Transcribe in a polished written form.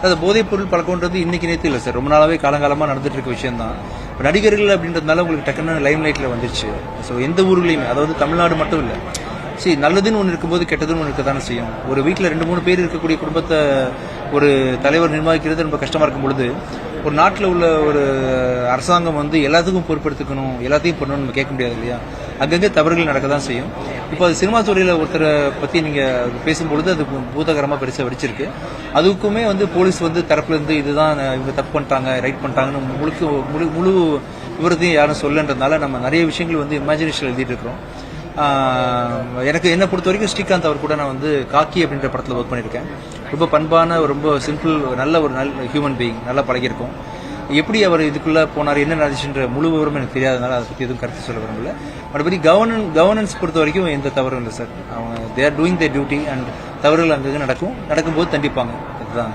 அது போதைப் பொருள் பழக்கம்ன்றது இன்னைக்கு நேற்று இல்லை சார், ரொம்ப நாளாவே காலங்காலமாக நடந்துட்டு இருக்க விஷயம் தான். இப்போ நடிகர்கள் அப்படின்றதுனால உங்களுக்கு டக்குன்னு லைம் லைட்டில் வந்துருச்சு. ஸோ எந்த ஊர்லேயுமே, அதாவது தமிழ்நாடு மட்டும் இல்லை, சரி நல்லதுன்னு ஒன்று இருக்கும்போது கெட்டதுன்னு ஒன்று இருக்க தானே செய்யும். ஒரு வீட்டில் 2-3 பேர் இருக்கக்கூடிய குடும்பத்தை ஒரு தலைவர் நிர்வகிக்கிறது ரொம்ப கஷ்டமாக இருக்கும் பொழுது, ஒரு நாட்டில் உள்ள ஒரு அரசாங்கம் வந்து எல்லாத்துக்கும் பொறுப்பெடுத்துக்கணும், எல்லாத்தையும் பண்ணணும்னு நம்ம கேட்க முடியாது இல்லையா. அங்கங்கே தவறுகள் நடக்க தான் செய்யும். இப்போ அது சினிமா துறையில் ஒருத்தரை பற்றி நீங்கள் பேசும்பொழுது அது பூதகரமாக பெருசாக வெடிச்சிருக்கு. அதுக்குமே வந்து போலீஸ் வந்து தரப்புலேருந்து இதுதான் இவங்க தப்பு பண்ணிட்டாங்க, ரைட் பண்ணிட்டாங்கன்னு முழு விவரத்தையும் யாரும் சொல்லன்றதுனால நம்ம நிறைய விஷயங்கள் வந்து இமேஜினேஷன் எழுதிட்டு இருக்கிறோம். எனக்கு என்ன பொறுத்த வரைக்கும் ஸ்ரீகாந்த் அவர் கூட நான் வந்து காக்கி அப்படின்ற படத்தில் ஒர்க் பண்ணியிருக்கேன். ரொம்ப பண்பான, ரொம்ப சிம்பிள், நல்ல ஹியூமன் பீயிங், நல்லா பழகியிருக்கோம். எப்படி அவர் இதுக்குள்ளே போனார், என்ன நடந்துச்சுன்ற முழு விவரம் எனக்கு தெரியாதனால அதை பற்றி எதுவும் கருத்து சொல்ல விரும்பல. மற்றபடி கவர்னன்ஸ் பொறுத்த வரைக்கும் எந்த தவறும் இல்லை சார். அவங்க they are doing their duty and தவறுகள் அங்கங்கே நடக்கும்போது தண்டிப்பாங்க. அதுதான்.